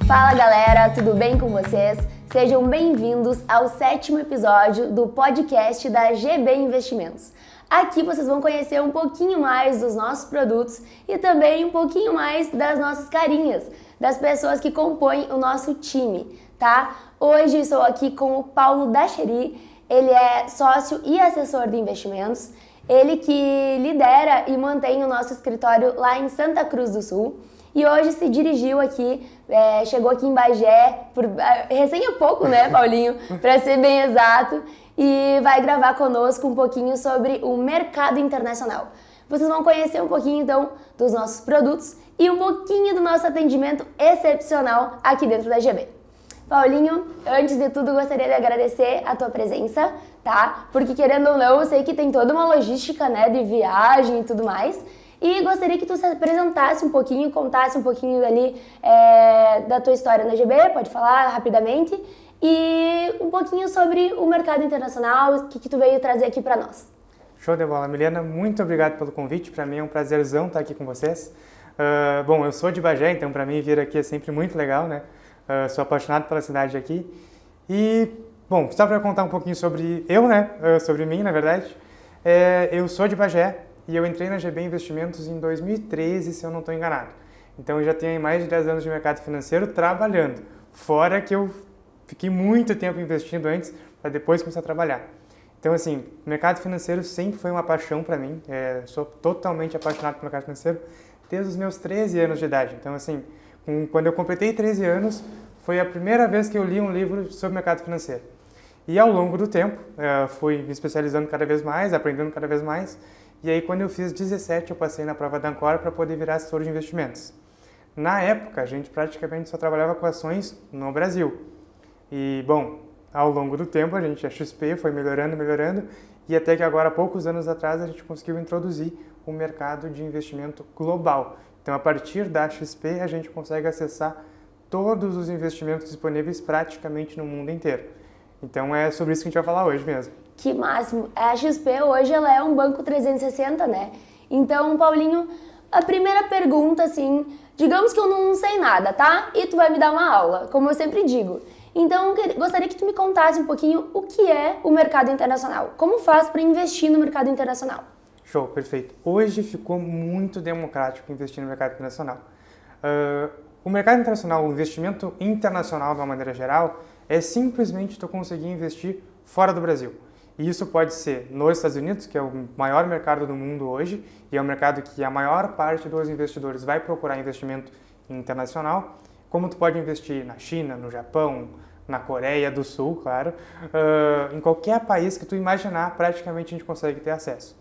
Fala galera, tudo bem com vocês? Sejam bem-vindos ao 7º episódio do podcast da GB Investimentos. Aqui vocês vão conhecer um pouquinho mais dos nossos produtos e também um pouquinho mais das nossas carinhas, das pessoas que compõem o nosso time, tá? Hoje estou aqui com o Paulo Dacheri, ele é sócio e assessor de investimentos, ele que lidera e mantém o nosso escritório lá em Santa Cruz do Sul. E hoje se dirigiu aqui, chegou aqui em Bagé, recém há pouco, né, Paulinho, para ser bem exato, e vai gravar conosco um pouquinho sobre o mercado internacional. Vocês vão conhecer um pouquinho, então, dos nossos produtos e um pouquinho do nosso atendimento excepcional aqui dentro da GB. Paulinho, antes de tudo, gostaria de agradecer a tua presença, tá? Porque, querendo ou não, eu sei que tem toda uma logística, né, de viagem e tudo mais. E gostaria que tu se apresentasse um pouquinho, contasse um pouquinho ali da tua história na GB, pode falar rapidamente, e um pouquinho sobre o mercado internacional, o que tu veio trazer aqui para nós. Show de bola. Milena, muito obrigado pelo convite, para mim é um prazerzão estar aqui com vocês. Bom, eu sou de Bagé, então para mim vir aqui é sempre muito legal, né? Sou apaixonado pela cidade aqui. E, bom, só para contar um pouquinho sobre eu, né? Sobre mim, na verdade. Eu sou de Bagé. E eu entrei na GB Investimentos em 2013, se eu não estou enganado. Então eu já tenho mais de 10 anos de mercado financeiro trabalhando. Fora que eu fiquei muito tempo investindo antes, para depois começar a trabalhar. Então assim, o mercado financeiro sempre foi uma paixão para mim. Sou totalmente apaixonado pelo mercado financeiro desde os meus 13 anos de idade. Então assim, quando eu completei 13 anos, foi a primeira vez que eu li um livro sobre mercado financeiro. E ao longo do tempo, fui me especializando cada vez mais, aprendendo cada vez mais. E aí, quando eu fiz 17, eu passei na prova da Ancora para poder virar assessor de investimentos. Na época, a gente praticamente só trabalhava com ações no Brasil. E, bom, ao longo do tempo, a XP foi melhorando, e até que agora, há poucos anos atrás, a gente conseguiu introduzir o mercado de investimento global. Então, a partir da XP, a gente consegue acessar todos os investimentos disponíveis praticamente no mundo inteiro. Então, é sobre isso que a gente vai falar hoje mesmo. Que máximo! A XP hoje ela é um banco 360, né? Então, Paulinho, a primeira pergunta, assim, digamos que eu não sei nada, tá? E tu vai me dar uma aula, como eu sempre digo. Então, gostaria que tu me contasse um pouquinho o que é o mercado internacional. Como faz para investir no mercado internacional? Show, perfeito. Hoje ficou muito democrático investir no mercado internacional. O mercado internacional, o investimento internacional de uma maneira geral, é simplesmente tu conseguir investir fora do Brasil. E isso pode ser nos Estados Unidos, que é o maior mercado do mundo hoje, e é um mercado que a maior parte dos investidores vai procurar investimento internacional, como tu pode investir na China, no Japão, na Coreia do Sul, claro, em qualquer país que tu imaginar, praticamente a gente consegue ter acesso.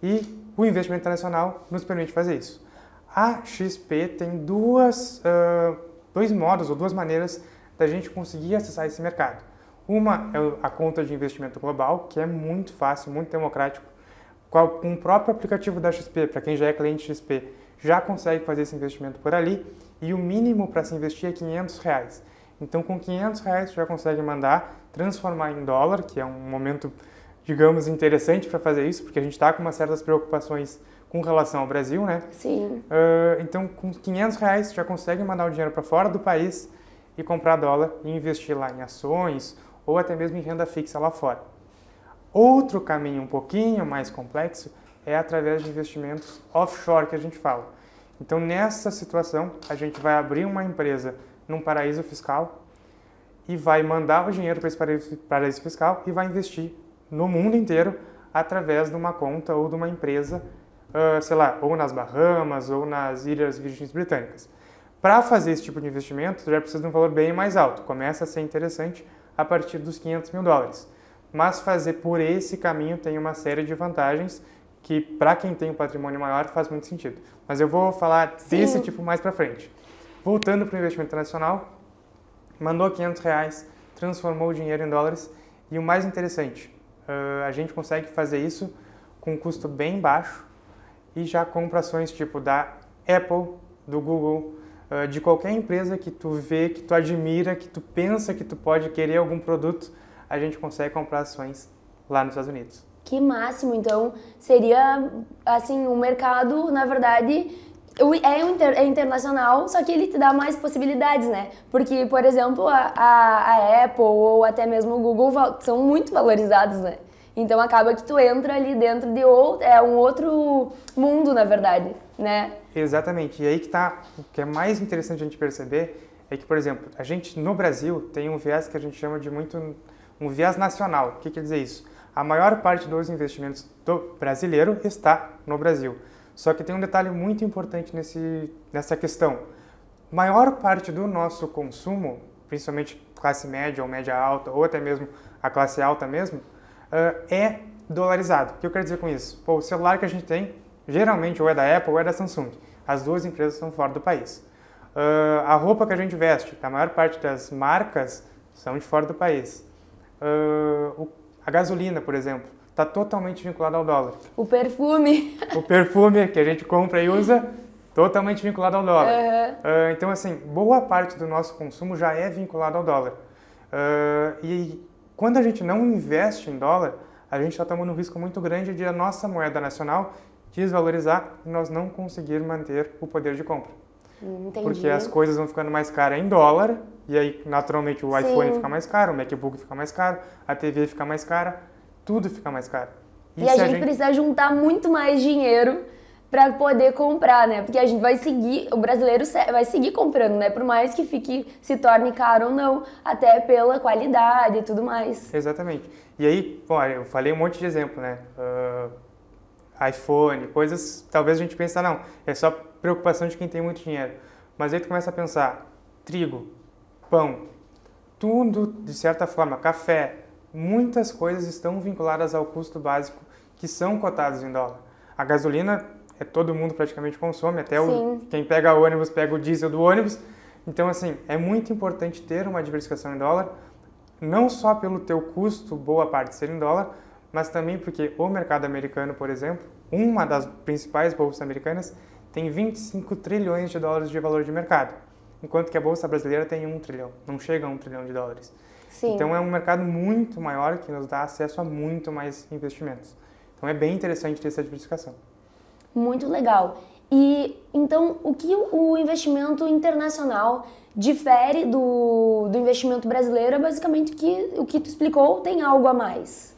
E o investimento internacional nos permite fazer isso. A XP tem dois modos ou duas maneiras da gente conseguir acessar esse mercado. Uma é a conta de investimento global, que é muito fácil, muito democrático. Com o próprio aplicativo da XP, para quem já é cliente XP, já consegue fazer esse investimento por ali. E o mínimo para se investir é R$500. Então, com R$500 você já consegue mandar, transformar em dólar, que é um momento, digamos, interessante para fazer isso, porque a gente está com umas certas preocupações com relação ao Brasil, né? Sim. Então, com R$500 você já consegue mandar o dinheiro para fora do país e comprar dólar e investir lá em ações ou até mesmo em renda fixa lá fora. Outro caminho um pouquinho mais complexo é através de investimentos offshore que a gente fala. Então, nessa situação, a gente vai abrir uma empresa num paraíso fiscal e vai mandar o dinheiro para esse paraíso fiscal e vai investir no mundo inteiro através de uma conta ou de uma empresa, sei lá, ou nas Bahamas ou nas Ilhas Virgens Britânicas. Para fazer esse tipo de investimento, você já precisa de um valor bem mais alto. Começa a ser interessante a partir dos $500 mil. Mas fazer por esse caminho tem uma série de vantagens que, para quem tem um patrimônio maior, faz muito sentido. Mas eu vou falar desse tipo mais para frente. Voltando para o investimento internacional, mandou R$500, transformou o dinheiro em dólares e o mais interessante, a gente consegue fazer isso com um custo bem baixo e já compra ações tipo da Apple, do Google, de qualquer empresa que tu vê, que tu admira, que tu pensa que tu pode querer algum produto, a gente consegue comprar ações lá nos Estados Unidos. Que máximo! Então, seria, assim, um mercado, na verdade, É internacional, só que ele te dá mais possibilidades, né? Porque, por exemplo, a Apple ou até mesmo o Google são muito valorizados, né? Então acaba que tu entra ali dentro de um outro mundo, na verdade, né? Exatamente. E aí que tá, o que é mais interessante a gente perceber é que, por exemplo, a gente no Brasil tem um viés que a gente chama de um viés nacional. O que quer dizer isso? A maior parte dos investimentos do brasileiro está no Brasil. Só que tem um detalhe muito importante nessa questão. Maior parte do nosso consumo, principalmente classe média ou média alta, ou até mesmo a classe alta mesmo, é dolarizado. O que eu quero dizer com isso? Pô, o celular que a gente tem, geralmente ou é da Apple ou é da Samsung. As duas empresas são fora do país. A roupa que a gente veste, a maior parte das marcas são de fora do país. A gasolina, por exemplo, está totalmente vinculada ao dólar. O perfume. O perfume que a gente compra e usa, totalmente vinculado ao dólar. Então, assim, boa parte do nosso consumo já é vinculado ao dólar. E quando a gente não investe em dólar, a gente está tomando um risco muito grande de a nossa moeda nacional desvalorizar e nós não conseguir manter o poder de compra. Entendi. Porque as coisas vão ficando mais caras em dólar, e aí, naturalmente, o iPhone Sim. fica mais caro, o MacBook fica mais caro, a TV fica mais cara, tudo fica mais caro. E a gente precisa juntar muito mais dinheiro para poder comprar, né? Porque a gente vai seguir, o brasileiro vai seguir comprando, né? Por mais que se torne caro ou não, até pela qualidade e tudo mais. Exatamente. E aí, bom, eu falei um monte de exemplo, né? iPhone, coisas, talvez a gente pense, não, é só preocupação de quem tem muito dinheiro. Mas aí tu começa a pensar, trigo, pão, tudo, de certa forma, café, muitas coisas estão vinculadas ao custo básico que são cotados em dólar. A gasolina, todo mundo praticamente consome, até quem pega ônibus pega o diesel do ônibus. Então, assim, é muito importante ter uma diversificação em dólar, não só pelo teu custo, boa parte ser em dólar, mas também porque o mercado americano, por exemplo, uma das principais bolsas americanas, tem 25 trilhões de dólares de valor de mercado, enquanto que a bolsa brasileira tem 1 trilhão, não chega a 1 trilhão de dólares. Sim. Então é um mercado muito maior que nos dá acesso a muito mais investimentos. Então é bem interessante ter essa diversificação. Muito legal. E então, o que o investimento internacional difere do investimento brasileiro é basicamente que o que tu explicou tem algo a mais.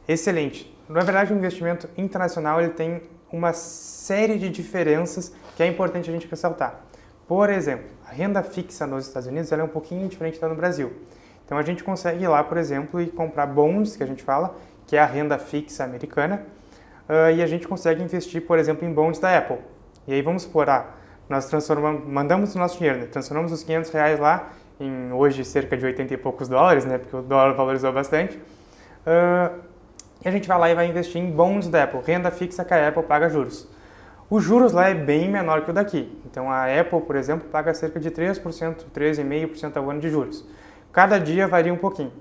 Excelente. Na verdade, o investimento internacional ele tem uma série de diferenças que é importante a gente ressaltar. Por exemplo, a renda fixa nos Estados Unidos ela é um pouquinho diferente da no Brasil. Então a gente consegue ir lá, por exemplo, e comprar bonds, que a gente fala, que é a renda fixa americana, e a gente consegue investir, por exemplo, em bonds da Apple. E aí vamos supor, nós mandamos o nosso dinheiro, né? Transformamos os R$500 lá em hoje cerca de 80 e poucos dólares, né? Porque o dólar valorizou bastante. E a gente vai lá e vai investir em bonds da Apple, renda fixa que a Apple paga juros. Os juros lá é bem menor que o daqui. Então a Apple, por exemplo, paga cerca de 3%, 3,5% ao ano de juros. Cada dia varia um pouquinho.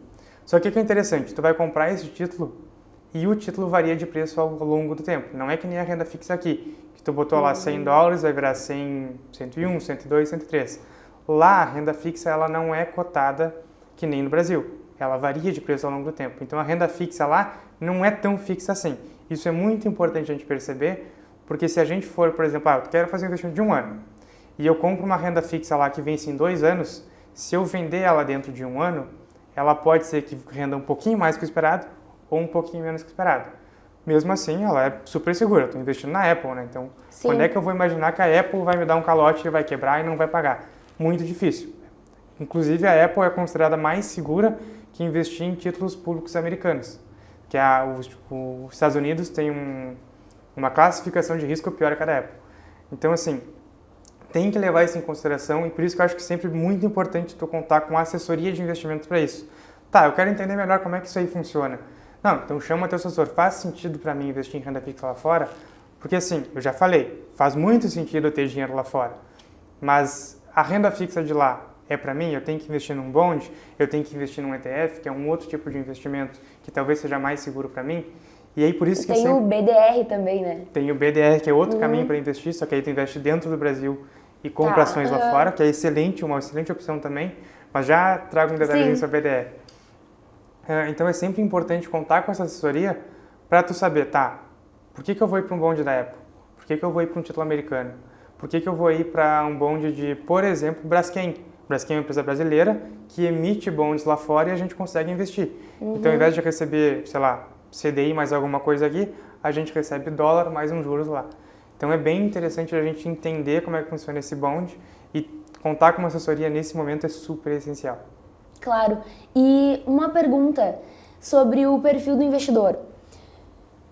Só que o que é interessante, tu vai comprar esse título e o título varia de preço ao longo do tempo. Não é que nem a renda fixa aqui, que tu botou lá 100 dólares, vai virar 100, 101, 102, 103. Lá a renda fixa ela não é cotada que nem no Brasil. Ela varia de preço ao longo do tempo. Então a renda fixa lá não é tão fixa assim. Isso é muito importante a gente perceber, porque se a gente for, por exemplo, eu quero fazer um investimento de 1 ano e eu compro uma renda fixa lá que vence em 2 anos, se eu vender ela dentro de 1 ano, ela pode ser que renda um pouquinho mais que o esperado ou um pouquinho menos que o esperado. Mesmo assim, ela é super segura. Estou investindo na Apple, né? Então, Sim. Quando é que eu vou imaginar que a Apple vai me dar um calote e vai quebrar e não vai pagar? Muito difícil. Inclusive, a Apple é considerada mais segura que investir em títulos públicos americanos, que os Estados Unidos têm uma classificação de risco pior que a da Apple. Então, assim, tem que levar isso em consideração e por isso que eu acho que é sempre muito importante tu contar com assessoria de investimentos para isso. Tá, eu quero entender melhor como é que isso aí funciona. Não, então chama teu assessor. Faz sentido para mim investir em renda fixa lá fora? Porque assim, eu já falei, faz muito sentido eu ter dinheiro lá fora. Mas a renda fixa de lá é para mim? Eu tenho que investir num bond? Eu tenho que investir num ETF, que é um outro tipo de investimento que talvez seja mais seguro para mim? E aí por isso que tem o BDR também, né? Tem o BDR, que é outro caminho para investir, só que aí tu investe dentro do Brasil e compra ações lá fora, que é excelente, uma excelente opção também, mas já trago um detalhe sobre o BDR. Então é sempre importante contar com essa assessoria para tu saber, por que eu vou ir para um bond da Apple? Por que eu vou ir para um título americano? por que eu vou ir para um bonde de, por exemplo, Braskem? Braskem é uma empresa brasileira que emite bondes lá fora e a gente consegue investir. Então, ao invés de receber, sei lá, CDI mais alguma coisa aqui, a gente recebe dólar mais uns juros lá. Então, é bem interessante a gente entender como é que funciona esse bonde e contar com uma assessoria nesse momento é super essencial. Claro. E uma pergunta sobre o perfil do investidor.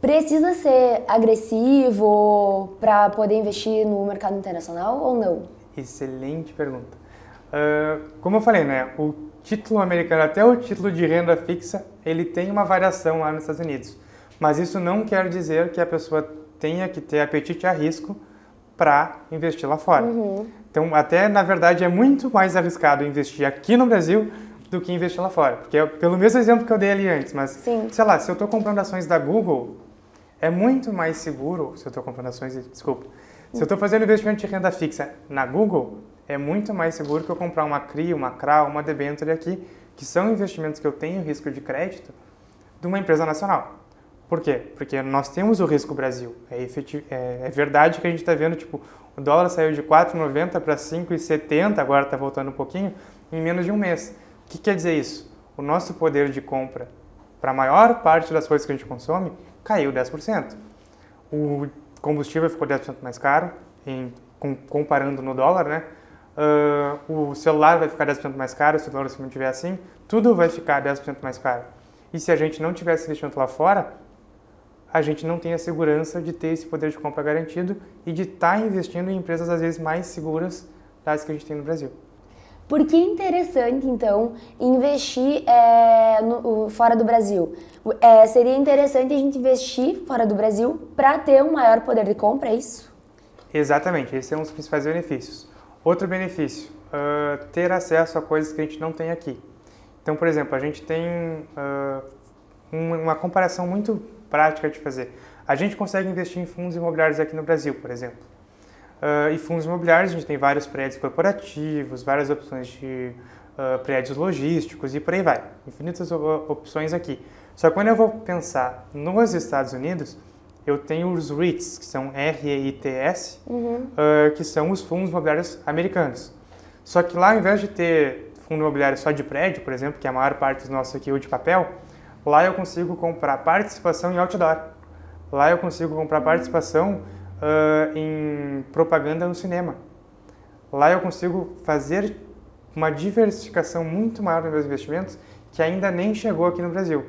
Precisa ser agressivo para poder investir no mercado internacional ou não? Excelente pergunta. Como eu falei, né, o título americano, até o título de renda fixa, ele tem uma variação lá nos Estados Unidos. Mas isso não quer dizer que a pessoa tenha que ter apetite a risco para investir lá fora. Então, até, na verdade, é muito mais arriscado investir aqui no Brasil do que investir lá fora. Porque é pelo mesmo exemplo que eu dei ali antes, mas, sei lá, se eu estou comprando ações da Google, é muito mais seguro, se eu estou comprando ações, desculpa, se eu estou fazendo investimento de renda fixa na Google, é muito mais seguro que eu comprar uma CRI, uma CRA, uma debenture aqui, que são investimentos que eu tenho risco de crédito, de uma empresa nacional. Por quê? Porque nós temos o risco Brasil. É verdade que a gente está vendo, tipo, o dólar saiu de 4,90 para 5,70, agora está voltando um pouquinho, em menos de um mês. O que quer dizer isso? O nosso poder de compra para a maior parte das coisas que a gente consome caiu 10%. O combustível ficou 10% mais caro, comparando no dólar, né? O celular vai ficar 10% mais caro se o dólar se mantiver assim, tudo vai ficar 10% mais caro. E se a gente não tivesse investimento lá fora, a gente não tem a segurança de ter esse poder de compra garantido e de estar investindo em empresas às vezes mais seguras das que a gente tem no Brasil. Por que é interessante, então, investir fora do Brasil? Seria interessante a gente investir fora do Brasil para ter um maior poder de compra, é isso? Exatamente, esse é um dos principais benefícios. Outro benefício, ter acesso a coisas que a gente não tem aqui. Então, por exemplo, a gente tem uma comparação muito prática de fazer. A gente consegue investir em fundos imobiliários aqui no Brasil, por exemplo. E fundos imobiliários, a gente tem vários prédios corporativos, várias opções de prédios logísticos e por aí vai. Infinitas opções aqui. Só que quando eu vou pensar nos Estados Unidos, eu tenho os REITs, que são REITs, que são os fundos imobiliários americanos. Só que lá, ao invés de ter fundo imobiliário só de prédio, por exemplo, que a maior parte dos nossos aqui é o de papel, lá eu consigo comprar participação em outdoor. Lá eu consigo comprar participação em propaganda no cinema. Lá eu consigo fazer uma diversificação muito maior nos meus investimentos que ainda nem chegou aqui no Brasil.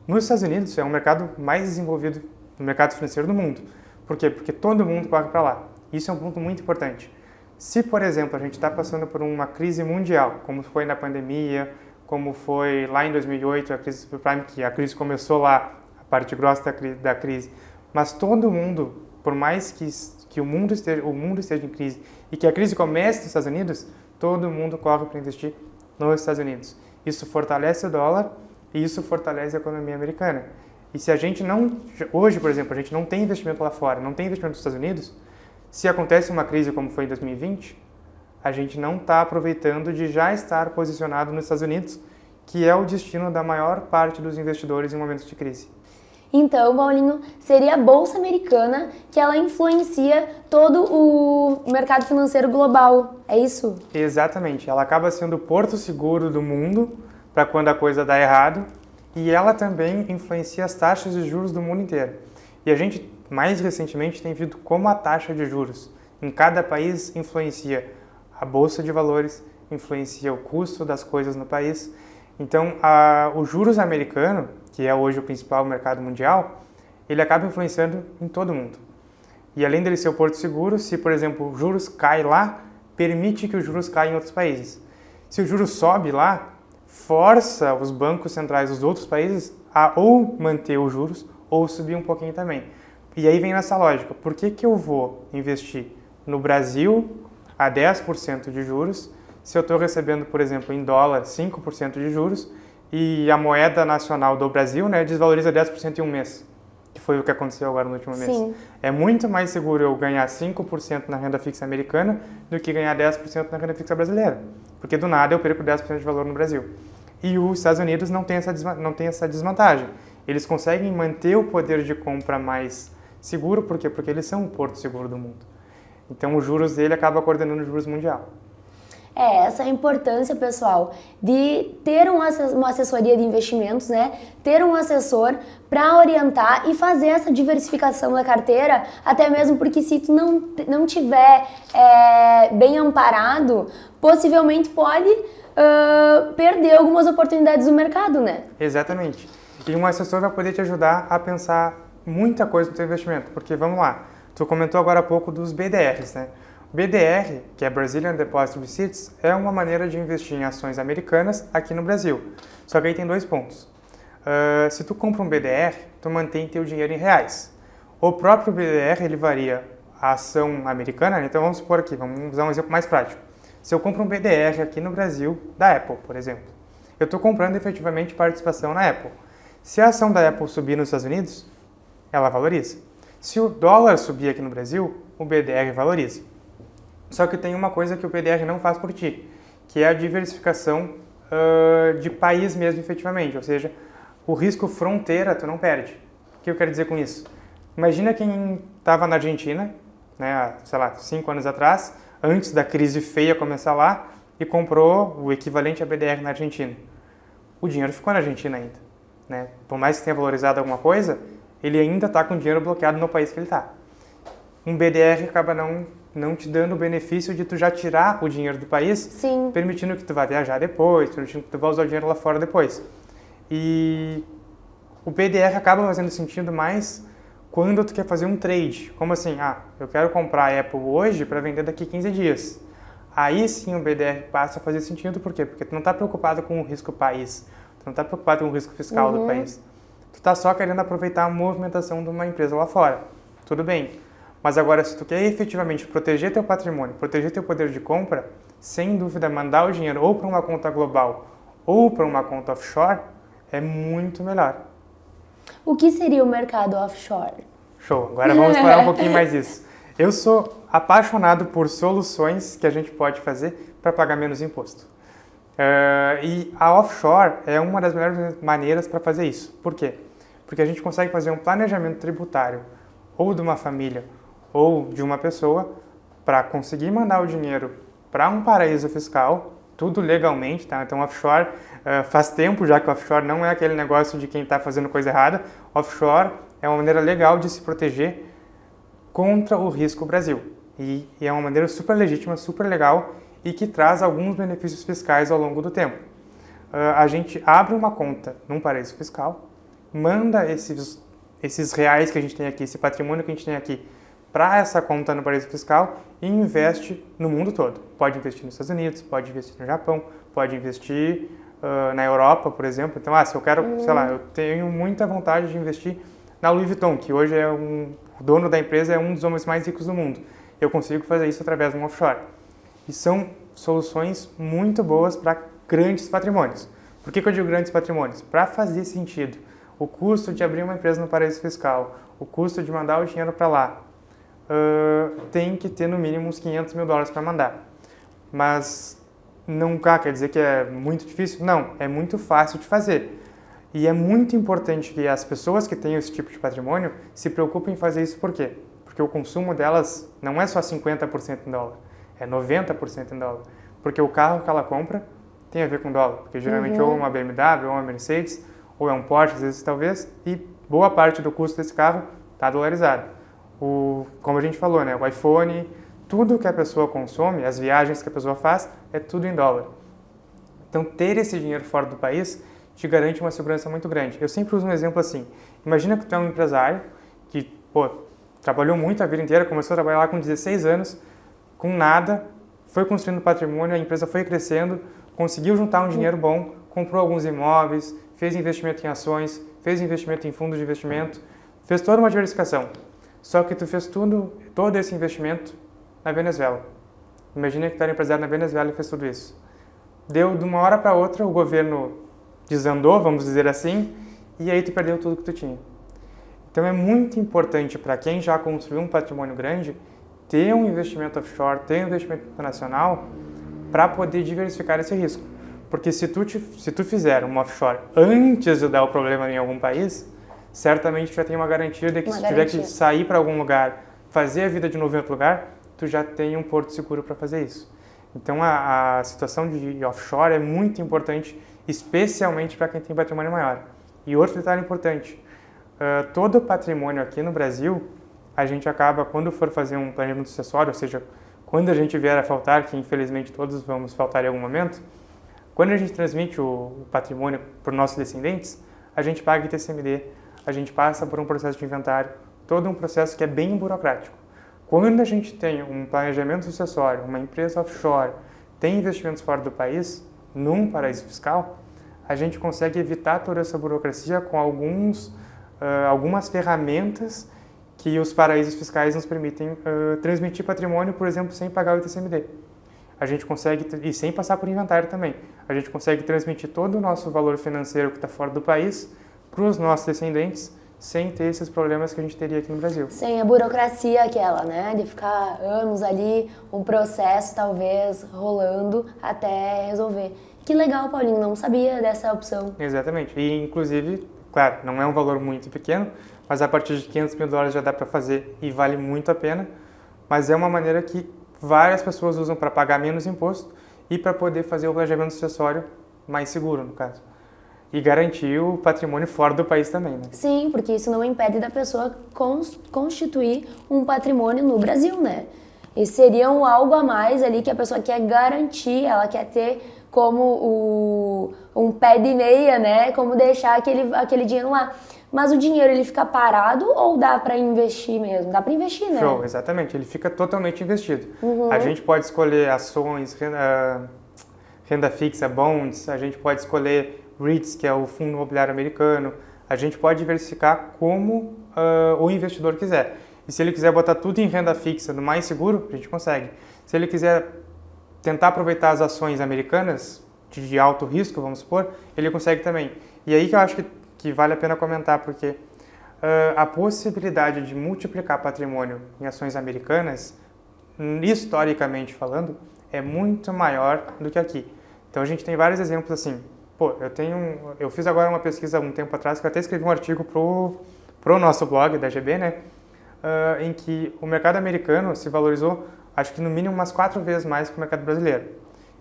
Nos Estados Unidos é um mercado mais desenvolvido no mercado financeiro do mundo. Por quê? Porque todo mundo corre para lá. Isso é um ponto muito importante. Se, por exemplo, a gente está passando por uma crise mundial, como foi na pandemia, como foi lá em 2008, a crise subprime, que a crise começou lá, a parte grossa da crise, mas todo mundo, por mais que o mundo esteja em crise e que a crise comece nos Estados Unidos, todo mundo corre para investir nos Estados Unidos. Isso fortalece o dólar e isso fortalece a economia americana. E se a gente não, hoje, por exemplo, a gente não tem investimento lá fora, não tem investimento nos Estados Unidos, se acontece uma crise como foi em 2020, a gente não está aproveitando de já estar posicionado nos Estados Unidos, que é o destino da maior parte dos investidores em momentos de crise. Então, Paulinho, seria a Bolsa Americana que ela influencia todo o mercado financeiro global, é isso? Exatamente, ela acaba sendo o porto seguro do mundo para quando a coisa dá errado e ela também influencia as taxas de juros do mundo inteiro. E a gente, mais recentemente, tem visto como a taxa de juros em cada país influencia a bolsa de valores, influencia o custo das coisas no país. Então, o juros americano, que é hoje o principal mercado mundial, ele acaba influenciando em todo mundo. E além dele ser o porto seguro, se, por exemplo, o juros cai lá, permite que os juros caiam em outros países. Se o juros sobe lá, força os bancos centrais dos outros países a ou manter os juros ou subir um pouquinho também. E aí vem nessa lógica, por que eu vou investir no Brasil a 10% de juros se eu estou recebendo, por exemplo, em dólar 5% de juros e a moeda nacional do Brasil, né, desvaloriza 10% em um mês, que foi o que aconteceu agora no último mês. Sim. É muito mais seguro eu ganhar 5% na renda fixa americana do que ganhar 10% na renda fixa brasileira, porque do nada eu perco 10% de valor no Brasil. E os Estados Unidos não tem essa desvantagem. Eles conseguem manter o poder de compra mais seguro, por quê? Porque eles são o porto seguro do mundo. Então, os juros dele acaba coordenando os juros mundial. Essa é a importância, pessoal, de ter uma assessoria de investimentos, né? Ter um assessor para orientar e fazer essa diversificação da carteira, até mesmo porque se tu não tiver bem amparado, possivelmente pode perder algumas oportunidades do mercado, né? Exatamente. E um assessor vai poder te ajudar a pensar muita coisa no teu investimento, porque vamos lá, tu comentou agora há pouco dos BDRs, né? BDR, que é Brazilian Deposit Receipts, é uma maneira de investir em ações americanas aqui no Brasil. Só que aí tem 2 pontos. Se tu compra um BDR, tu mantém teu dinheiro em reais. O próprio BDR, ele varia a ação americana, né? Então vamos supor aqui, vamos usar um exemplo mais prático. Se eu compro um BDR aqui no Brasil, da Apple, por exemplo, eu estou comprando efetivamente participação na Apple. Se a ação da Apple subir nos Estados Unidos, ela valoriza. Se o dólar subir aqui no Brasil, o BDR valoriza. Só que tem uma coisa que o BDR não faz por ti, que é a diversificação de país mesmo efetivamente, ou seja, o risco fronteira tu não perde. O que eu quero dizer com isso? Imagina quem estava na Argentina, né, sei lá, 5 anos atrás, antes da crise feia começar lá, e comprou o equivalente a BDR na Argentina. O dinheiro ficou na Argentina ainda. Né? Por mais que tenha valorizado alguma coisa, ele ainda está com o dinheiro bloqueado no país que ele está. Um BDR acaba não te dando o benefício de tu já tirar o dinheiro do país, Sim. permitindo que tu vá viajar depois, permitindo que tu vá usar o dinheiro lá fora depois. E o BDR acaba fazendo sentido mais quando tu quer fazer um trade. Como assim? Eu quero comprar a Apple hoje para vender daqui 15 dias. Aí sim o BDR passa a fazer sentido, por quê? Porque tu não está preocupado com o risco país, tu não está preocupado com o risco fiscal do país. Tu está só querendo aproveitar a movimentação de uma empresa lá fora. Tudo bem. Mas agora, se tu quer efetivamente proteger teu patrimônio, proteger teu poder de compra, sem dúvida, mandar o dinheiro ou para uma conta global ou para uma conta offshore é muito melhor. O que seria o mercado offshore? Show! Agora vamos explorar um pouquinho mais isso. Eu sou apaixonado por soluções que a gente pode fazer para pagar menos imposto. E a offshore é uma das melhores maneiras para fazer isso. Por quê? Porque a gente consegue fazer um planejamento tributário ou de uma família ou de uma pessoa para conseguir mandar o dinheiro para um paraíso fiscal, tudo legalmente, tá? Então offshore, faz tempo já que offshore não é aquele negócio de quem está fazendo coisa errada. Offshore é uma maneira legal de se proteger contra o risco Brasil. E é uma maneira super legítima, super legal e que traz alguns benefícios fiscais ao longo do tempo. A gente abre uma conta num paraíso fiscal, manda esses reais que a gente tem aqui, esse patrimônio que a gente tem aqui, para essa conta no paraíso fiscal e investe no mundo todo. Pode investir nos Estados Unidos, pode investir no Japão, pode investir na Europa, por exemplo. Então, se eu quero, sei lá, eu tenho muita vontade de investir na Louis Vuitton, que hoje o dono da empresa é um dos homens mais ricos do mundo. Eu consigo fazer isso através de um offshore. E são soluções muito boas para grandes patrimônios. Por que eu digo grandes patrimônios? Para fazer sentido. O custo de abrir uma empresa no paraíso fiscal, o custo de mandar o dinheiro para lá, tem que ter no mínimo uns $500 mil para mandar. Mas não quer dizer que é muito difícil? Não, é muito fácil de fazer. E é muito importante que as pessoas que têm esse tipo de patrimônio se preocupem em fazer isso. Por quê? Porque o consumo delas não é só 50% em dólar, é 90% em dólar. Porque o carro que ela compra tem a ver com dólar. Porque geralmente ou é uma BMW, ou é uma Mercedes, ou é um Porsche, às vezes talvez, e boa parte do custo desse carro está dolarizado. Como a gente falou, né? O iPhone, tudo que a pessoa consome, as viagens que a pessoa faz, é tudo em dólar. Então, ter esse dinheiro fora do país te garante uma segurança muito grande. Eu sempre uso um exemplo assim. Imagina que tu é um empresário que, trabalhou muito a vida inteira, começou a trabalhar lá com 16 anos, com nada, foi construindo patrimônio, a empresa foi crescendo, conseguiu juntar um dinheiro bom, comprou alguns imóveis, fez investimento em ações, fez investimento em fundos de investimento, fez toda uma diversificação. Só que tu fez todo esse investimento na Venezuela. Imagina que tu era empresário na Venezuela e fez tudo isso. Deu de uma hora para outra, o governo desandou, vamos dizer assim, e aí tu perdeu tudo que tu tinha. Então é muito importante para quem já construiu um patrimônio grande ter um investimento offshore, ter um investimento internacional para poder diversificar esse risco. Porque se tu fizer um offshore antes de dar o problema em algum país, certamente tu já tem uma garantia de que se tiver que sair para algum lugar, fazer a vida de novo em outro lugar, tu já tem um porto seguro para fazer isso. Então a situação de offshore é muito importante, especialmente para quem tem patrimônio maior. E outro detalhe importante, todo o patrimônio aqui no Brasil, a gente acaba, quando for fazer um planejamento sucessório, ou seja, quando a gente vier a faltar, que infelizmente todos vamos faltar em algum momento, quando a gente transmite o patrimônio para os nossos descendentes, a gente paga ITCMD, a gente passa por um processo de inventário, todo um processo que é bem burocrático. Quando a gente tem um planejamento sucessório, uma empresa offshore, tem investimentos fora do país, num paraíso fiscal, a gente consegue evitar toda essa burocracia com algumas ferramentas que os paraísos fiscais nos permitem transmitir patrimônio, por exemplo, sem pagar o ITCMD. A gente consegue, e sem passar por inventário também, a gente consegue transmitir todo o nosso valor financeiro que está fora do país para os nossos descendentes, sem ter esses problemas que a gente teria aqui no Brasil. Sem a burocracia aquela, né? De ficar anos ali, um processo talvez rolando até resolver. Que legal, Paulinho, não sabia dessa opção. Exatamente. E, inclusive, claro, não é um valor muito pequeno, mas a partir de $500 mil já dá para fazer e vale muito a pena. Mas é uma maneira que várias pessoas usam para pagar menos imposto e para poder fazer o planejamento sucessório mais seguro, no caso. E garantir o patrimônio fora do país também, né? Sim, porque isso não impede da pessoa constituir um patrimônio no Brasil, né? E seria algo a mais ali que a pessoa quer garantir, ela quer ter como um pé de meia, né? Como deixar aquele dinheiro lá. Mas o dinheiro, ele fica parado ou dá para investir mesmo? Dá para investir, né? Show, exatamente. Ele fica totalmente investido. A gente pode escolher ações, renda fixa, bonds, a gente pode escolher REITs, que é o Fundo Imobiliário Americano, a gente pode diversificar como o investidor quiser. E se ele quiser botar tudo em renda fixa, no mais seguro, a gente consegue. Se ele quiser tentar aproveitar as ações americanas, de alto risco, vamos supor, ele consegue também. E aí que eu acho que vale a pena comentar, porque a possibilidade de multiplicar patrimônio em ações americanas, historicamente falando, é muito maior do que aqui. Então a gente tem vários exemplos assim. Pô, eu fiz agora uma pesquisa um tempo atrás, que eu até escrevi um artigo pro nosso blog da GB, né? Em que o mercado americano se valorizou, acho que no mínimo umas 4 vezes mais que o mercado brasileiro.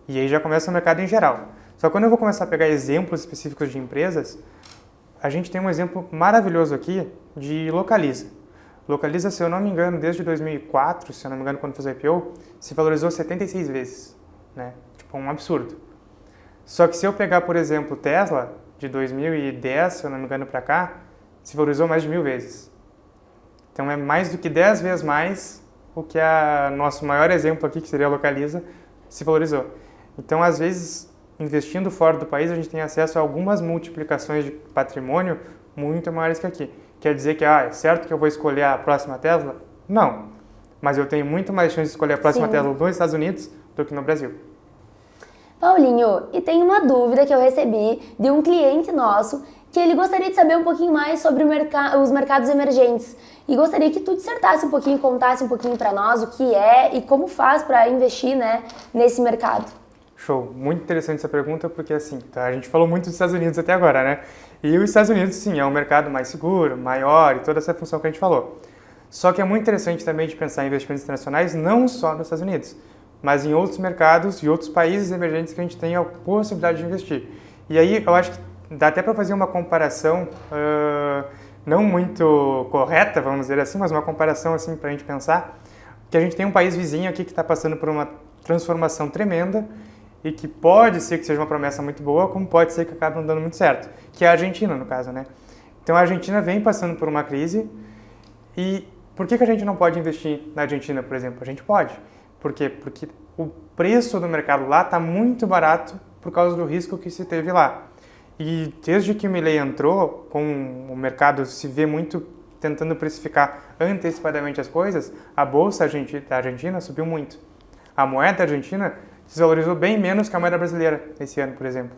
E aí já começa o mercado em geral. Só que quando eu vou começar a pegar exemplos específicos de empresas, a gente tem um exemplo maravilhoso aqui de Localiza. Localiza, se eu não me engano, desde 2004, se eu não me engano, quando fez o IPO, se valorizou 76 vezes, né? Tipo, um absurdo. Só que se eu pegar, por exemplo, Tesla, de 2010, se eu não me engano, para cá, se valorizou mais de 1000 vezes. Então é mais do que 10 vezes mais o que nosso maior exemplo aqui, que seria a Localiza, se valorizou. Então, às vezes, investindo fora do país, a gente tem acesso a algumas multiplicações de patrimônio muito maiores que aqui. Quer dizer que, é certo que eu vou escolher a próxima Tesla? Não. Mas eu tenho muito mais chance de escolher a próxima Tesla nos Estados Unidos do que no Brasil. Paulinho, e tem uma dúvida que eu recebi de um cliente nosso, que ele gostaria de saber um pouquinho mais sobre os mercados emergentes. E gostaria que tu dissertasse um pouquinho, contasse um pouquinho para nós o que é e como faz para investir, né, nesse mercado. Show, muito interessante essa pergunta, porque assim, a gente falou muito dos Estados Unidos até agora, né? E os Estados Unidos, sim, é um mercado mais seguro, maior e toda essa função que a gente falou. Só que é muito interessante também de pensar em investimentos internacionais, não só nos Estados Unidos, mas em outros mercados e outros países emergentes que a gente tem a possibilidade de investir. E aí eu acho que dá até para fazer uma comparação, não muito correta, vamos dizer assim, mas uma comparação assim para a gente pensar, que a gente tem um país vizinho aqui que está passando por uma transformação tremenda e que pode ser que seja uma promessa muito boa, como pode ser que acabe não dando muito certo, que é a Argentina, no caso, né? Então a Argentina vem passando por uma crise e por que a gente não pode investir na Argentina, por exemplo? A gente pode. Por quê? Porque o preço do mercado lá está muito barato por causa do risco que se teve lá. E desde que o Milei entrou, com o mercado se vê muito tentando precificar antecipadamente as coisas, a bolsa da Argentina subiu muito. A moeda argentina se valorizou bem menos que a moeda brasileira esse ano, por exemplo.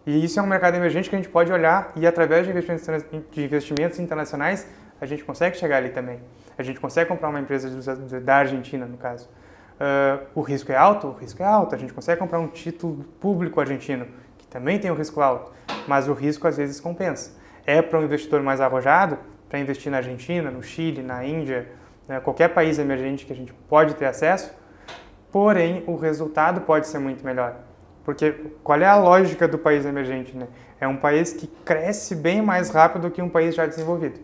E isso é um mercado emergente que a gente pode olhar e através de investimentos internacionais a gente consegue chegar ali também. A gente consegue comprar uma empresa da Argentina, no caso. O risco é alto? O risco é alto. A gente consegue comprar um título público argentino, que também tem um risco alto, mas o risco às vezes compensa. É para um investidor mais arrojado, para investir na Argentina, no Chile, na Índia, né? Qualquer país emergente que a gente pode ter acesso, porém o resultado pode ser muito melhor. Porque qual é a lógica do país emergente, né? É um país que cresce bem mais rápido que um país já desenvolvido.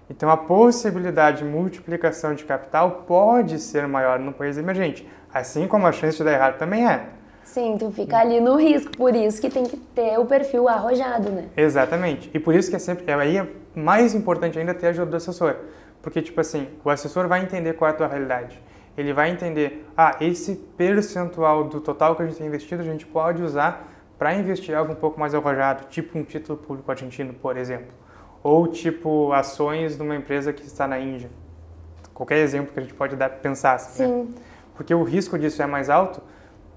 Então a possibilidade de multiplicação de capital pode ser maior no país emergente, assim como a chance de dar errado também é. Sim, tu fica ali no risco, por isso que tem que ter o perfil arrojado, né? Exatamente. E por isso que aí é mais importante ainda ter a ajuda do assessor. Porque, tipo assim, o assessor vai entender qual é a tua realidade. Ele vai entender, esse percentual do total que a gente tem investido, a gente pode usar para investir algo um pouco mais arrojado, tipo um título público argentino, por exemplo. Ou tipo ações de uma empresa que está na Índia. Qualquer exemplo que a gente pode pensar assim, Sim. né? Porque o risco disso é mais alto,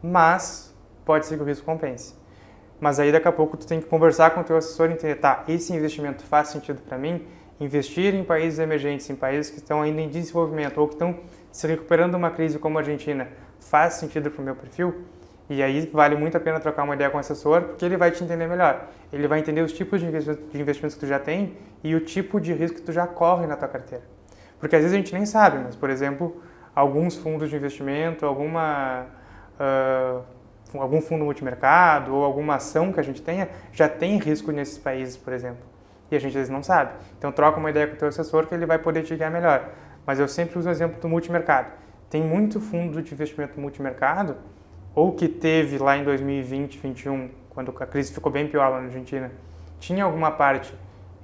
mas pode ser que o risco compense. Mas aí daqui a pouco tu tem que conversar com o teu assessor e entender, esse investimento faz sentido para mim? Investir em países emergentes, em países que estão ainda em desenvolvimento ou que estão se recuperando de uma crise como a Argentina, faz sentido para o meu perfil? E aí vale muito a pena trocar uma ideia com o assessor, porque ele vai te entender melhor. Ele vai entender os tipos de investimentos que tu já tem e o tipo de risco que tu já corre na tua carteira. Porque às vezes a gente nem sabe, mas, por exemplo, alguns fundos de investimento, algum fundo multimercado ou alguma ação que a gente tenha, já tem risco nesses países, por exemplo. E a gente às vezes não sabe. Então troca uma ideia com o teu assessor que ele vai poder te guiar melhor. Mas eu sempre uso o exemplo do multimercado. Tem muito fundo de investimento multimercado, ou que teve lá em 2020, 2021, quando a crise ficou bem pior lá na Argentina, tinha alguma parte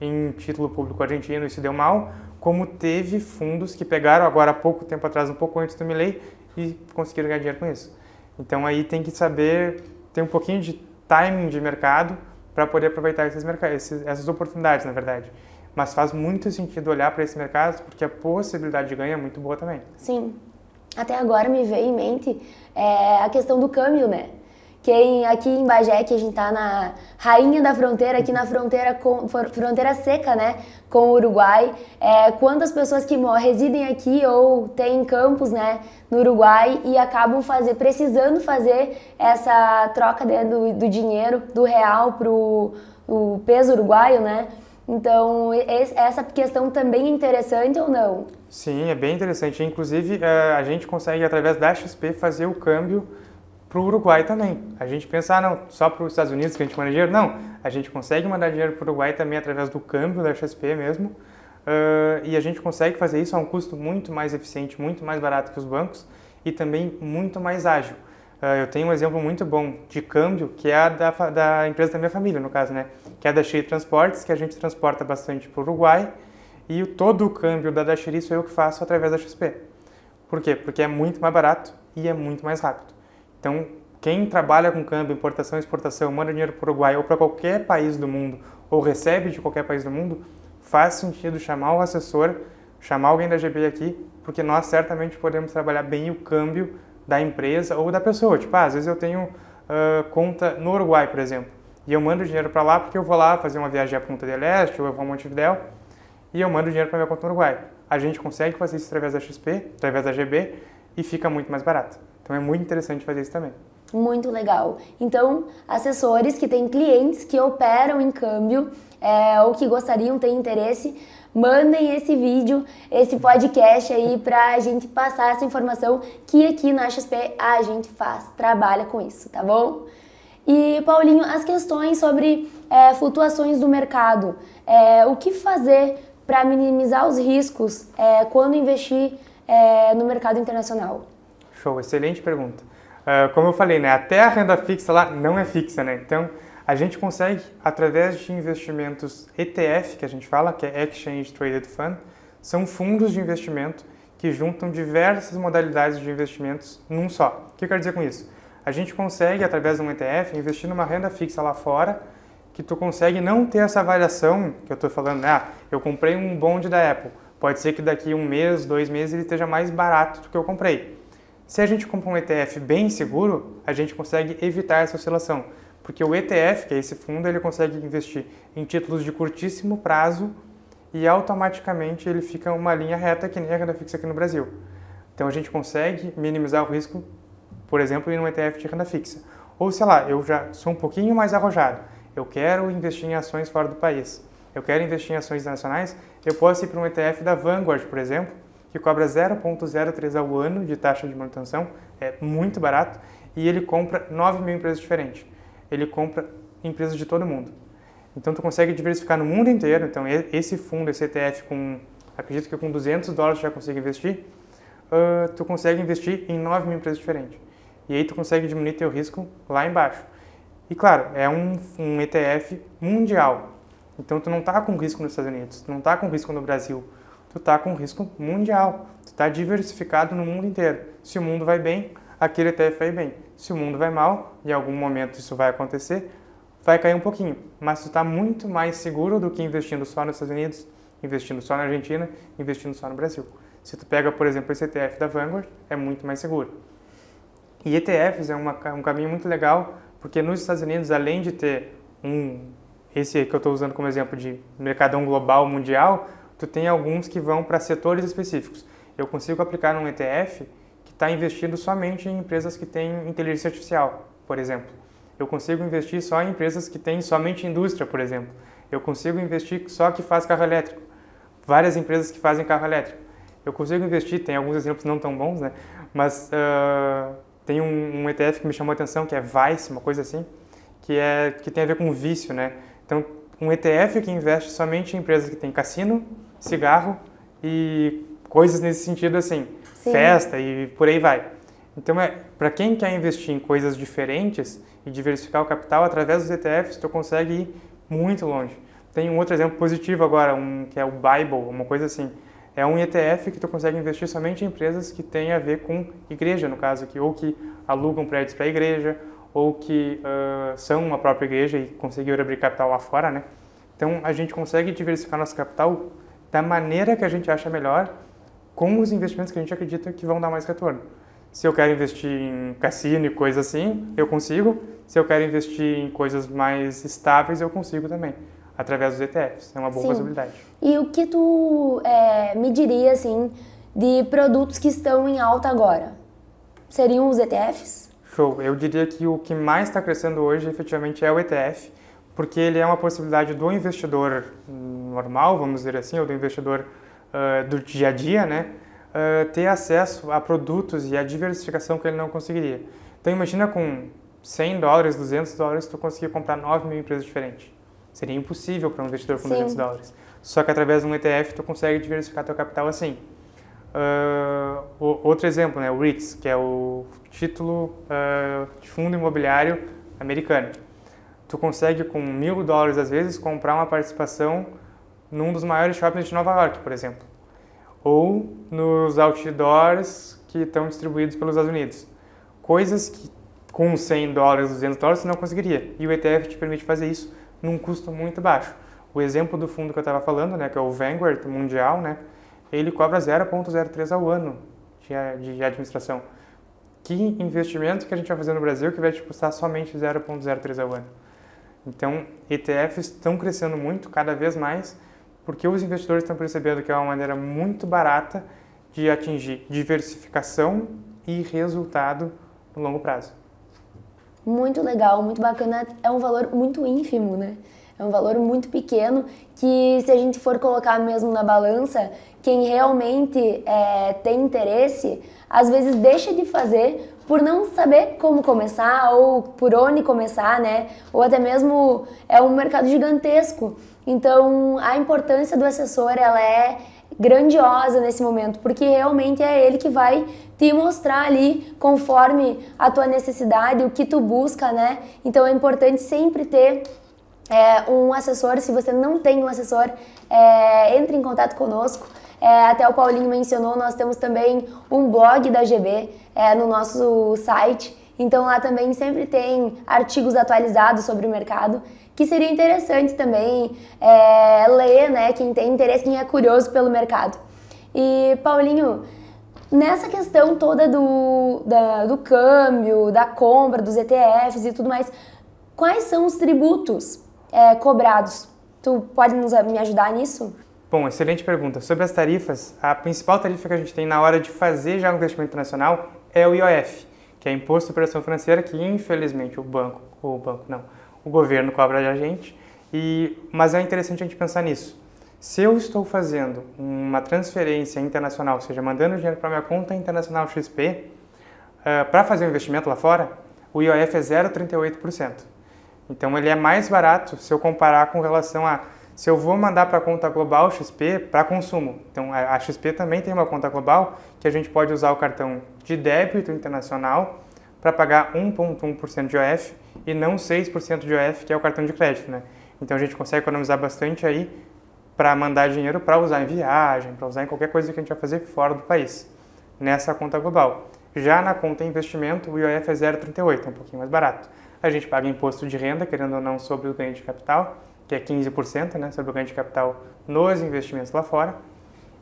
em título público argentino e se deu mal, como teve fundos que pegaram agora há pouco tempo atrás, um pouco antes do Milei, e conseguiram ganhar dinheiro com isso. Então aí tem que saber ter um pouquinho de timing de mercado para poder aproveitar essas oportunidades, na verdade. Mas faz muito sentido olhar para esse mercado porque a possibilidade de ganho é muito boa também. Sim. Até agora me veio em mente a questão do câmbio, né? Aqui em Bagé, que a gente tá na rainha da fronteira, aqui na fronteira seca, né, com o Uruguai, quantas pessoas que residem aqui ou têm campos, né, no Uruguai e acabam precisando fazer essa troca do dinheiro, do real pro o peso uruguaio, né? Então, essa questão também é interessante ou não? Sim, é bem interessante. Inclusive, a gente consegue, através da XP, fazer o câmbio para o Uruguai também. A gente pensa, não, só para os Estados Unidos que a gente manda dinheiro? Não, a gente consegue mandar dinheiro para o Uruguai também através do câmbio da XP mesmo. E a gente consegue fazer isso a um custo muito mais eficiente, muito mais barato que os bancos e também muito mais ágil. Eu tenho um exemplo muito bom de câmbio, que é da empresa da minha família, no caso, né? Que é a Dachiri Transportes, que a gente transporta bastante para o Uruguai. E todo o câmbio da Dachiri sou eu que faço através da XP. Por quê? Porque é muito mais barato e é muito mais rápido. Então, quem trabalha com câmbio, importação e exportação, manda dinheiro para o Uruguai ou para qualquer país do mundo, ou recebe de qualquer país do mundo, faz sentido chamar o assessor, chamar alguém da GB aqui, porque nós certamente podemos trabalhar bem o câmbio da empresa ou da pessoa. Tipo, às vezes eu tenho conta no Uruguai, por exemplo, e eu mando dinheiro para lá porque eu vou lá fazer uma viagem à Punta del Este ou eu vou a Montevidéu, e eu mando dinheiro para minha conta no Uruguai. A gente consegue fazer isso através da XP, através da GB, e fica muito mais barato. Então é muito interessante fazer isso também. Muito legal. Então, assessores que têm clientes que operam em câmbio ou que gostariam, têm interesse, mandem esse vídeo, esse podcast aí para a gente passar essa informação que aqui na XP a gente trabalha com isso, tá bom? E, Paulinho, as questões sobre flutuações do mercado, o que fazer para minimizar os riscos quando investir no mercado internacional? Show, excelente pergunta. Como eu falei, né, até a renda fixa lá não é fixa, né? Então, a gente consegue, através de investimentos ETF, que a gente fala, que é Exchange Traded Fund, são fundos de investimento que juntam diversas modalidades de investimentos num só. O que eu quero dizer com isso? A gente consegue, através de um ETF, investir numa renda fixa lá fora, que tu consegue não ter essa variação que eu estou falando, né? Eu comprei um bonde da Apple, pode ser que daqui 1 mês, 2 meses ele esteja mais barato do que eu comprei. Se a gente compra um ETF bem seguro, a gente consegue evitar essa oscilação, porque o ETF, que é esse fundo, ele consegue investir em títulos de curtíssimo prazo e automaticamente ele fica uma linha reta que nem a renda fixa aqui no Brasil. Então a gente consegue minimizar o risco, por exemplo, em um ETF de renda fixa. Ou sei lá, eu já sou um pouquinho mais arrojado, eu quero investir em ações fora do país, eu quero investir em ações internacionais, eu posso ir para um ETF da Vanguard, por exemplo, que cobra 0,03 ao ano de taxa de manutenção, é muito barato, e ele compra 9 mil empresas diferentes. Ele compra empresas de todo mundo. Então, tu consegue diversificar no mundo inteiro. Então, esse fundo, esse ETF, acredito que com $200 tu já consegue investir, tu consegue investir em 9 mil empresas diferentes. E aí tu consegue diminuir teu risco lá embaixo. E claro, é um ETF mundial. Então tu não está com risco nos Estados Unidos, tu não está com risco no Brasil, tu está com risco mundial. Tu está diversificado no mundo inteiro. Se o mundo vai bem, aquele ETF vai bem. Se o mundo vai mal, em algum momento isso vai acontecer, vai cair um pouquinho. Mas tu está muito mais seguro do que investindo só nos Estados Unidos, investindo só na Argentina, investindo só no Brasil. Se tu pega, por exemplo, esse ETF da Vanguard, é muito mais seguro. E ETFs é um caminho muito legal, porque nos Estados Unidos, além de ter esse que eu estou usando como exemplo de mercadão global, mundial, tu tem alguns que vão para setores específicos. Eu consigo aplicar num ETF que está investindo somente em empresas que têm inteligência artificial, por exemplo. Eu consigo investir só em empresas que têm somente indústria, por exemplo. Eu consigo investir só que faz carro elétrico. Várias empresas que fazem carro elétrico. Eu consigo investir, tem alguns exemplos não tão bons, né? Mas tem um ETF que me chamou a atenção, que é Vice, uma coisa assim, que tem a ver com vício, né? Então, um ETF que investe somente em empresas que têm cassino, cigarro e coisas nesse sentido assim, Sim. Festa e por aí vai. Então, para quem quer investir em coisas diferentes e diversificar o capital, através dos ETFs, tu consegue ir muito longe. Tem um outro exemplo positivo agora, que é o Bible, uma coisa assim. É um ETF que tu consegue investir somente em empresas que têm a ver com igreja, no caso aqui, ou que alugam prédios para a igreja, ou que são uma própria igreja e conseguiram abrir capital lá fora, né? Então, a gente consegue diversificar nosso capital da maneira que a gente acha melhor, com os investimentos que a gente acredita que vão dar mais retorno. Se eu quero investir em cassino e coisas assim, eu consigo. Se eu quero investir em coisas mais estáveis, eu consigo também, através dos ETFs. É uma boa possibilidade. E o que tu me diria, assim, de produtos que estão em alta agora? Seriam os ETFs? Show. Eu diria que o que mais está crescendo hoje, efetivamente, é o ETF, porque ele é uma possibilidade do investidor normal, vamos dizer assim, ou do investidor do dia a dia, né? Ter acesso a produtos e a diversificação que ele não conseguiria. Então, imagina com $100, $200, tu conseguir comprar 9 mil empresas diferentes. Seria impossível para um investidor com $200. Só que através de um ETF tu consegue diversificar teu capital assim. Outro exemplo, né, o REITs, que é o título de fundo imobiliário americano. Tu consegue com $1.000 às vezes comprar uma participação num dos maiores shoppings de Nova York, por exemplo. Ou nos outdoors que estão distribuídos pelos Estados Unidos. Coisas que com $100, $200 você não conseguiria. E o ETF te permite fazer isso num custo muito baixo. O exemplo do fundo que eu estava falando, né, que é o Vanguard Mundial, né, ele cobra 0,03 ao ano de administração. Que investimento que a gente vai fazer no Brasil que vai te custar somente 0,03 ao ano? Então, ETFs estão crescendo muito, cada vez mais, porque os investidores estão percebendo que é uma maneira muito barata de atingir diversificação e resultado no longo prazo. Muito legal, muito bacana. É um valor muito ínfimo, né? É um valor muito pequeno que, se a gente for colocar mesmo na balança, quem realmente tem interesse, às vezes deixa de fazer por não saber como começar ou por onde começar, né? Ou até mesmo é um mercado gigantesco. Então, a importância do assessor, ela é grandiosa nesse momento, porque realmente é ele que vai te mostrar ali, conforme a tua necessidade, o que tu busca, né? Então, é importante sempre ter um assessor. Se você não tem um assessor, entre em contato conosco. Até o Paulinho mencionou, nós temos também um blog da GB no nosso site. Então, lá também sempre tem artigos atualizados sobre o mercado, que seria interessante também ler, né? Quem tem interesse, quem é curioso pelo mercado. E, Paulinho, nessa questão toda do câmbio, da compra, dos ETFs e tudo mais, quais são os tributos cobrados? Tu pode me ajudar nisso? Bom, excelente pergunta. Sobre as tarifas, a principal tarifa que a gente tem na hora de fazer já um investimento internacional é o IOF, que é Imposto de Operação Financeira, que infelizmente o governo cobra da gente, mas é interessante a gente pensar nisso. Se eu estou fazendo uma transferência internacional, ou seja, mandando dinheiro para minha conta internacional XP, para fazer um investimento lá fora, o IOF é 0,38%. Então ele é mais barato se eu comparar com relação a se eu vou mandar para a conta global XP para consumo. Então a XP também tem uma conta global que a gente pode usar o cartão de débito internacional para pagar 1,1% de IOF e não 6% de IOF, que é o cartão de crédito, né? Então a gente consegue economizar bastante aí para mandar dinheiro para usar em viagem, para usar em qualquer coisa que a gente vai fazer fora do país, nessa conta global. Já na conta investimento, o IOF é 0,38, é um pouquinho mais barato. A gente paga imposto de renda, querendo ou não, sobre o ganho de capital, que é 15%, né, sobre o ganho de capital nos investimentos lá fora.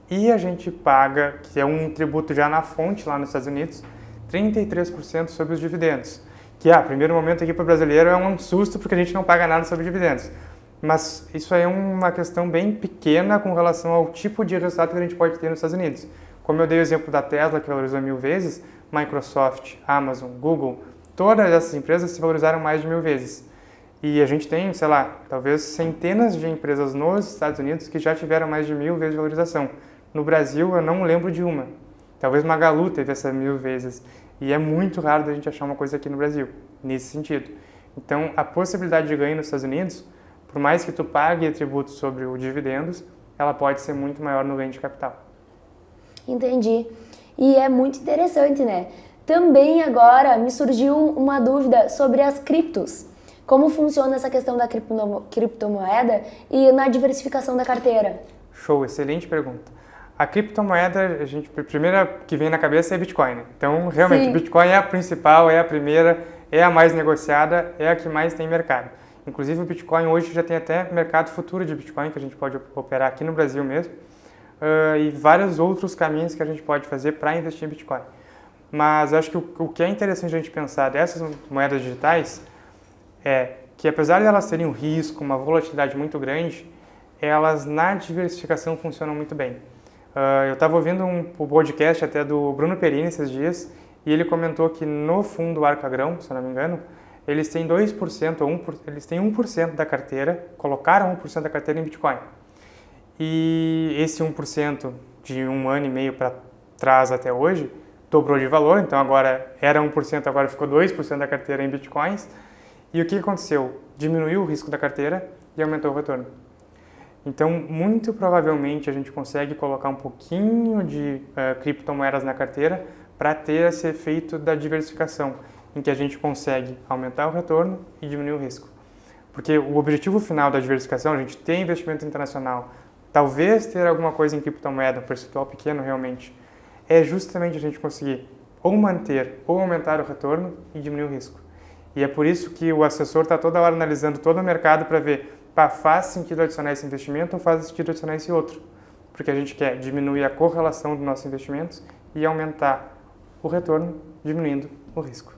E a gente paga, que é um tributo já na fonte lá nos Estados Unidos, 33% sobre os dividendos. Que, primeiro momento aqui para o brasileiro é um susto porque a gente não paga nada sobre dividendos. Mas isso aí é uma questão bem pequena com relação ao tipo de resultado que a gente pode ter nos Estados Unidos. Como eu dei o exemplo da Tesla, que valorizou 1000 vezes, Microsoft, Amazon, Google, todas essas empresas se valorizaram mais de 1000 vezes. E a gente tem, sei lá, talvez centenas de empresas nos Estados Unidos que já tiveram mais de 1000 vezes de valorização. No Brasil, eu não lembro de uma. Talvez Magalu teve essa 1000 vezes. E é muito raro da gente achar uma coisa aqui no Brasil, nesse sentido. Então, a possibilidade de ganho nos Estados Unidos, por mais que tu pague tributo sobre os dividendos, ela pode ser muito maior no ganho de capital. Entendi. E é muito interessante, né? Também agora me surgiu uma dúvida sobre as criptos. Como funciona essa questão da criptomoeda e na diversificação da carteira? Show, excelente pergunta. A criptomoeda, a primeira que vem na cabeça é Bitcoin, né? Então, realmente, Sim. Bitcoin é a principal, é a primeira, é a mais negociada, é a que mais tem mercado. Inclusive, o Bitcoin hoje já tem até mercado futuro de Bitcoin, que a gente pode operar aqui no Brasil mesmo, e vários outros caminhos que a gente pode fazer para investir em Bitcoin. Mas acho que o que é interessante a gente pensar dessas moedas digitais é que, apesar de elas terem um risco, uma volatilidade muito grande, elas na diversificação funcionam muito bem. Eu estava ouvindo um podcast até do Bruno Perini esses dias e ele comentou que no fundo Arca Grão, se eu não me engano, eles têm 2% eles têm 1% da carteira, colocaram 1% da carteira em Bitcoin. E esse 1% de um ano e meio para trás até hoje dobrou de valor, então agora era 1%, agora ficou 2% da carteira em Bitcoins. E o que aconteceu? Diminuiu o risco da carteira e aumentou o retorno. Então, muito provavelmente a gente consegue colocar um pouquinho de criptomoedas na carteira para ter esse efeito da diversificação, em que a gente consegue aumentar o retorno e diminuir o risco. Porque o objetivo final da diversificação, a gente ter investimento internacional, talvez ter alguma coisa em criptomoeda, um percentual pequeno realmente, é justamente a gente conseguir ou manter ou aumentar o retorno e diminuir o risco. E é por isso que o assessor está toda hora analisando todo o mercado para ver, faz sentido adicionar esse investimento ou faz sentido adicionar esse outro? Porque a gente quer diminuir a correlação dos nossos investimentos e aumentar o retorno, diminuindo o risco.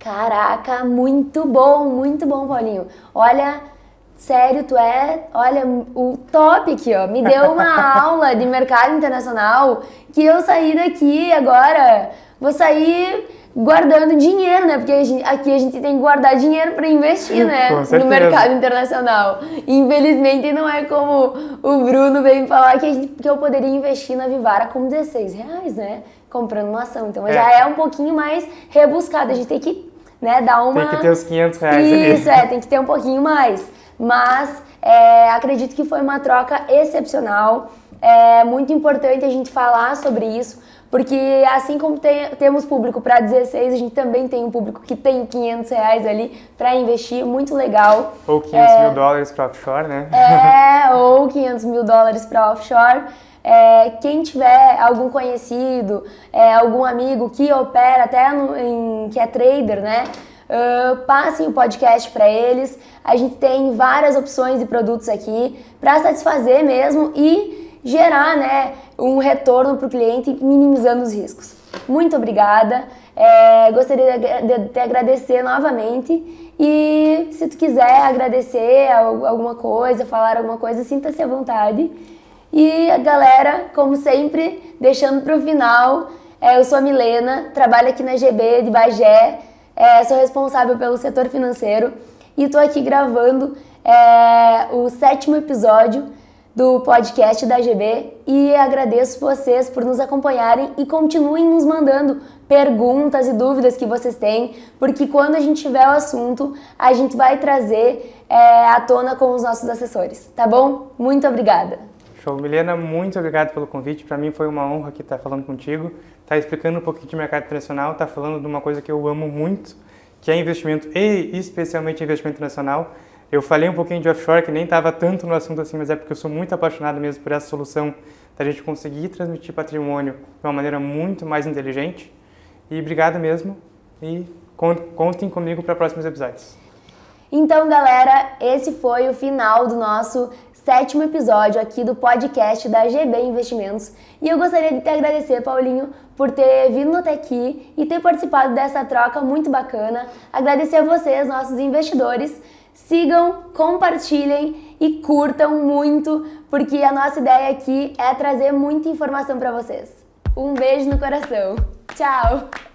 Caraca, muito bom, Paulinho. Olha, sério, olha, o top aqui, ó. Me deu uma aula de mercado internacional que eu saí daqui agora, vou sair guardando dinheiro, né? Porque aqui a gente tem que guardar dinheiro para investir, né? No mercado internacional. Infelizmente não é como o Bruno veio falar que eu poderia investir na Vivara com R$16, né? Comprando uma ação. Então já é um pouquinho mais rebuscado. A gente tem que, né, dar uma... Tem que ter os R$500 ali. Isso, tem que ter um pouquinho mais. Mas acredito que foi uma troca excepcional. É muito importante a gente falar sobre isso, porque assim como temos público para 16, a gente também tem um público que tem R$500 ali para investir, muito legal. Ou $500 mil para offshore, né? Ou $500 mil para offshore. Quem tiver algum conhecido, algum amigo que opera até que é trader, né? Passem o podcast para eles. A gente tem várias opções de produtos aqui para satisfazer mesmo e gerar, né, um retorno para o cliente, minimizando os riscos. Muito obrigada. Gostaria de agradecer novamente e se tu quiser agradecer alguma coisa, falar alguma coisa, sinta-se à vontade. E a galera, como sempre, deixando para o final, eu sou a Milena, trabalho aqui na GB de Bagé, sou responsável pelo setor financeiro e estou aqui gravando o 7º episódio do podcast da GB e agradeço vocês por nos acompanharem e continuem nos mandando perguntas e dúvidas que vocês têm, porque quando a gente tiver o assunto, a gente vai trazer à tona com os nossos assessores, tá bom? Muito obrigada! Show, Milena, muito obrigado pelo convite. Para mim foi uma honra aqui estar falando contigo, estar explicando um pouquinho de mercado internacional, estar falando de uma coisa que eu amo muito, que é investimento e especialmente investimento nacional. Eu falei um pouquinho de offshore, que nem estava tanto no assunto assim, mas é porque eu sou muito apaixonado mesmo por essa solução da gente conseguir transmitir patrimônio de uma maneira muito mais inteligente. E obrigado mesmo e contem comigo para próximos episódios. Então, galera, esse foi o final do nosso 7º episódio aqui do podcast da GB Investimentos. E eu gostaria de te agradecer, Paulinho, por ter vindo até aqui e ter participado dessa troca muito bacana. Agradecer a vocês, nossos investidores. Sigam, compartilhem e curtam muito, porque a nossa ideia aqui é trazer muita informação para vocês. Um beijo no coração. Tchau!